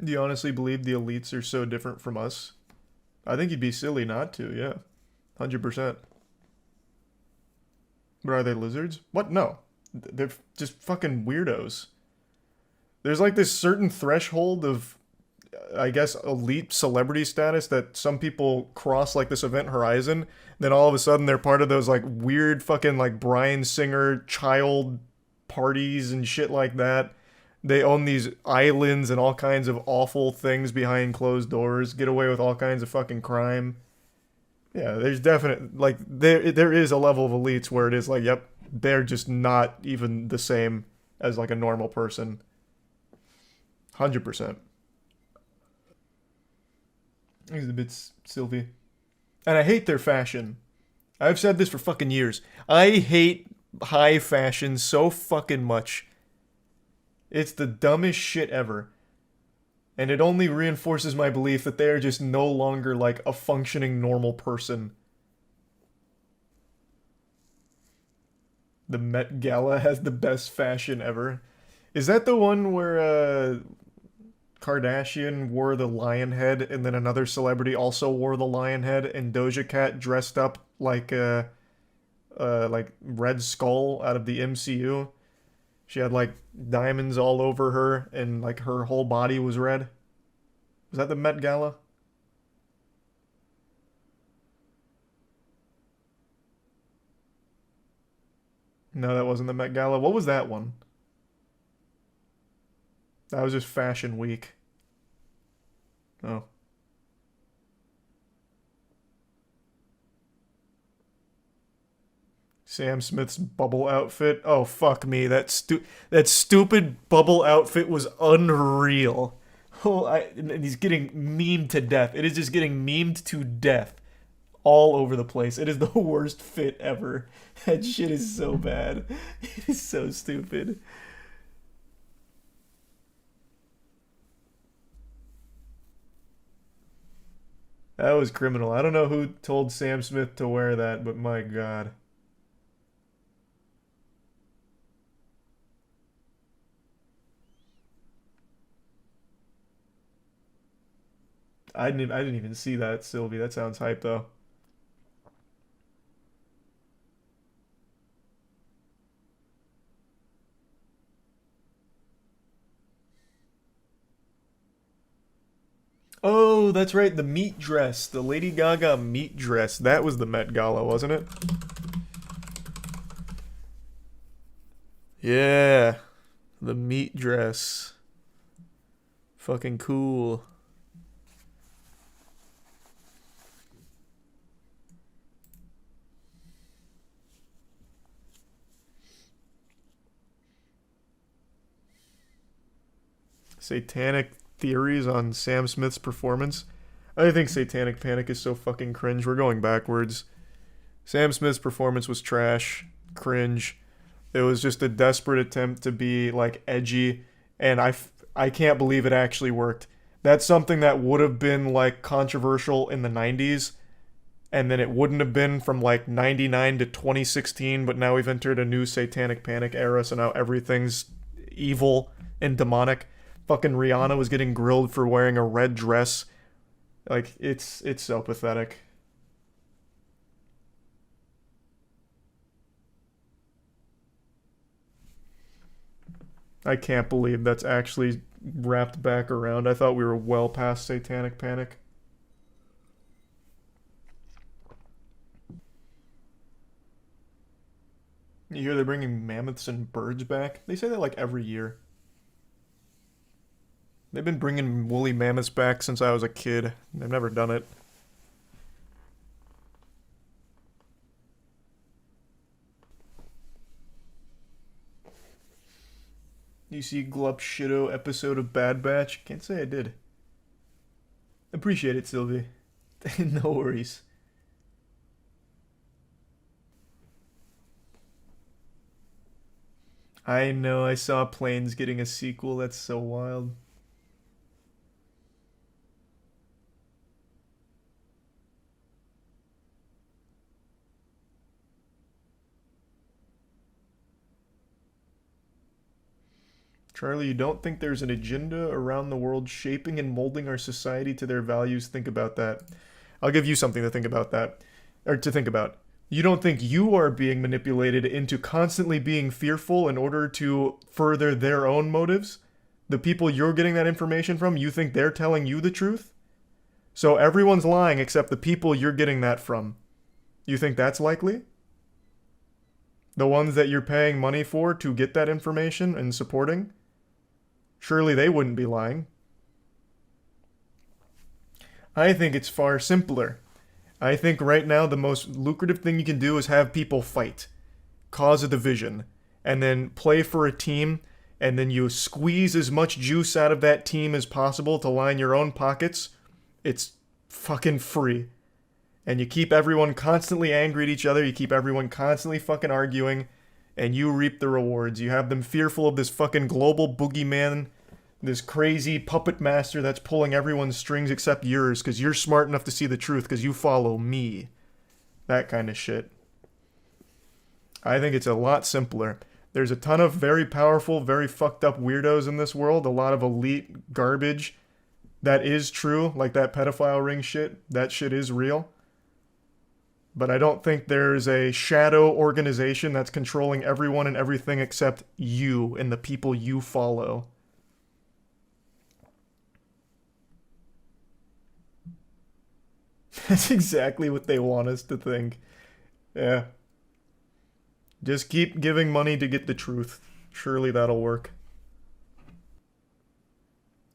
Do you honestly believe the elites are so different from us? I think you'd be silly not to, yeah. 100%. But are they lizards? What? No. They're just fucking weirdos. There's like this certain threshold of, I guess, elite celebrity status that some people cross like this event horizon. Then all of a sudden they're part of those like weird fucking like Bryan Singer child parties and shit like that. They own these islands and all kinds of awful things behind closed doors, get away with all kinds of fucking crime. Yeah, there's definite like there is a level of elites where it is like, yep, they're just not even the same as like a normal person. 100%. Exhibits Sylvie. And I hate their fashion. I've said this for fucking years. I hate high fashion so fucking much. It's the dumbest shit ever. And it only reinforces my belief that they are just no longer like a functioning normal person. The Met Gala has the best fashion ever. Is that the one where Kardashian wore the lion head and then another celebrity also wore the lion head and Doja Cat dressed up like Red Skull out of the MCU? She had like diamonds all over her and like her whole body was red. Was that the Met Gala? No, that wasn't the Met Gala. What was that one? That was just Fashion Week. Oh. Sam Smith's bubble outfit. Oh fuck me. That stupid bubble outfit was unreal. Oh, and he's getting memed to death. It is just getting memed to death all over the place. It is the worst fit ever. That shit is so bad. It is so stupid. That was criminal. I don't know who told Sam Smith to wear that, but my god. I didn't even see that, Sylvie. That sounds hype though. Oh, that's right, the meat dress, the Lady Gaga meat dress. That was the Met Gala, wasn't it? Yeah, the meat dress. Fucking cool. Satanic theories on Sam Smith's performance. I think Satanic Panic is so fucking cringe. We're going backwards. Sam Smith's performance was trash, cringe. It was just a desperate attempt to be like edgy, and I can't believe it actually worked. That's something that would have been like controversial in the 90s, and then it wouldn't have been from like 99 to 2016, but now we've entered a new Satanic Panic era, so now everything's evil and demonic. Fucking Rihanna was getting grilled for wearing a red dress. Like it's so pathetic. I can't believe that's actually wrapped back around. I thought we were well past Satanic Panic. You hear they're bringing mammoths and birds back? They say that like every year. They've been bringing woolly mammoths back since I was a kid. They've never done it. You see Glup Shido episode of Bad Batch? Can't say I did. Appreciate it, Sylvie. No worries. I know, I saw Planes getting a sequel. That's so wild. Charlie, you don't think there's an agenda around the world shaping and molding our society to their values? Think about that. I'll give you something to think about that. Or to think about. You don't think you are being manipulated into constantly being fearful in order to further their own motives? The people you're getting that information from, you think they're telling you the truth? So everyone's lying except the people you're getting that from. You think that's likely? The ones that you're paying money for to get that information and supporting? Surely they wouldn't be lying. I think it's far simpler. I think right now the most lucrative thing you can do is have people fight, cause a division, and then play for a team, and then you squeeze as much juice out of that team as possible to line your own pockets. It's fucking free. And you keep everyone constantly angry at each other, you keep everyone constantly fucking arguing, and you reap the rewards. You have them fearful of this fucking global boogeyman, this crazy puppet master that's pulling everyone's strings except yours because you're smart enough to see the truth because you follow me. That kind of shit. I think it's a lot simpler. There's a ton of very powerful, very fucked up weirdos in this world, a lot of elite garbage. That is true, like that pedophile ring shit. That shit is real. But I don't think there's a shadow organization that's controlling everyone and everything except you and the people you follow. That's exactly what they want us to think. Yeah. Just keep giving money to get the truth. Surely that'll work.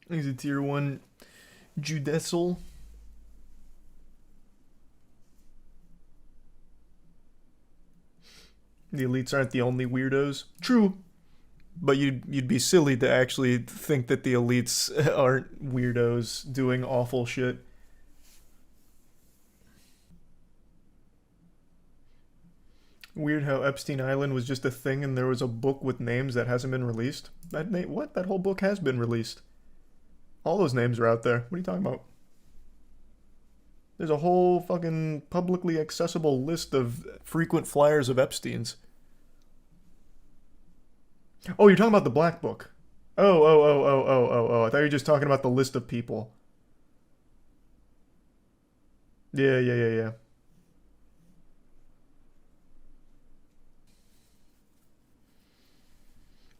He's a tier 1 Judicial. The elites aren't the only weirdos. True. But you'd be silly to actually think that the elites aren't weirdos doing awful shit. Weird how Epstein Island was just a thing and there was a book with names that hasn't been released. What? That whole book has been released. All those names are out there. What are you talking about? There's a whole fucking publicly accessible list of frequent flyers of Epstein's. Oh, you're talking about the Black Book. Oh. I thought you were just talking about the list of people. Yeah.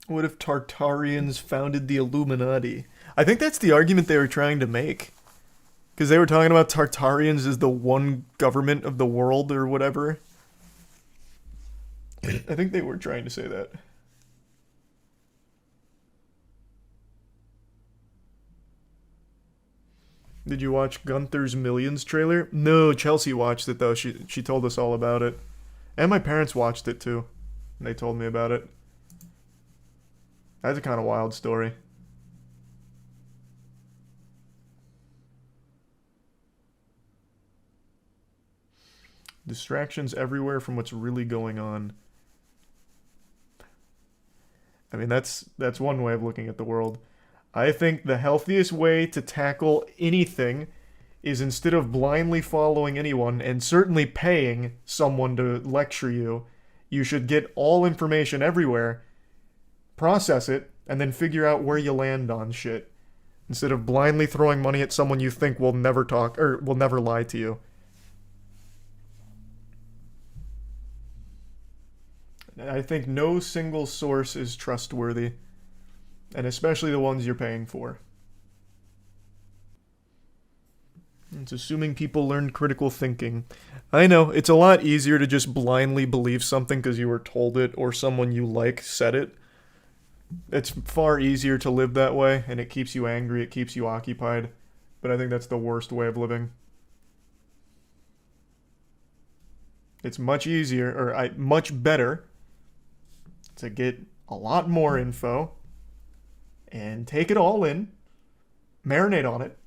What if Tartarians founded the Illuminati? I think that's the argument they were trying to make. Because they were talking about Tartarians as the one government of the world or whatever. I think they were trying to say that. Did you watch Gunther's Millions trailer? No, Chelsea watched it though. She told us all about it. And my parents watched it too. And they told me about it. That's a kind of wild story. Distractions everywhere from what's really going on. I mean, that's one way of looking at the world. I think the healthiest way to tackle anything is instead of blindly following anyone and certainly paying someone to lecture you, you should get all information everywhere, process it, and then figure out where you land on shit. Instead of blindly throwing money at someone you think will never talk or will never lie to you. I think no single source is trustworthy, and especially the ones you're paying for. It's assuming people learned critical thinking. I know, it's a lot easier to just blindly believe something because you were told it or someone you like said it. It's far easier to live that way, and it keeps you angry, it keeps you occupied. But I think that's the worst way of living. It's much easier, or much better, to get a lot more info and take it all in, marinate on it,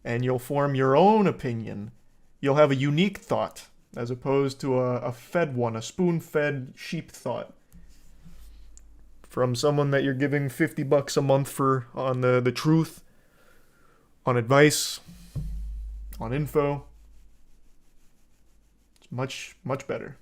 and you'll form your own opinion. You'll have a unique thought as opposed to a fed one, a spoon-fed sheep thought from someone that you're giving $50 a month for on the truth, on advice, on info. It's much better.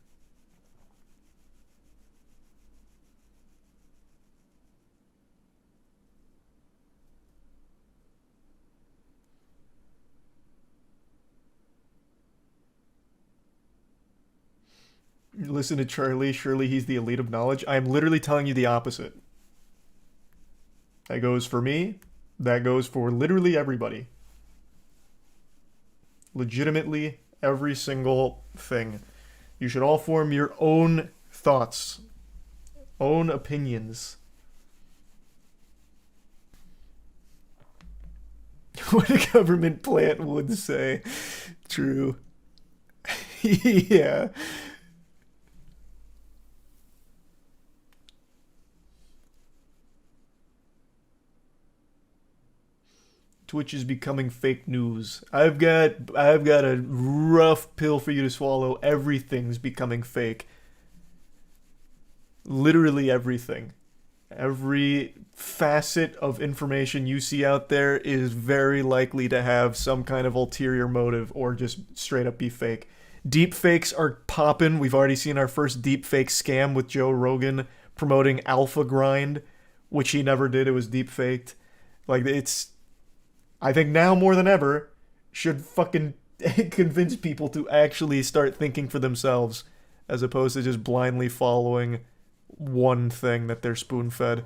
Listen to Charlie. Surely he's the elite of knowledge. I am literally telling you the opposite. That goes for me. That goes for literally everybody. Legitimately, every single thing. You should all form your own thoughts, own opinions. What a government plant would say. True. Yeah. Twitch is becoming fake news. I've got a rough pill for you to swallow. Everything's becoming fake. Literally everything. Every facet of information you see out there is very likely to have some kind of ulterior motive or just straight up be fake. Deep fakes are popping. We've already seen our first deep fake scam with Joe Rogan promoting Alpha Grind, which he never did. It was deep faked. Like, it's, I think now more than ever, should fucking convince people to actually start thinking for themselves as opposed to just blindly following one thing that they're spoon fed.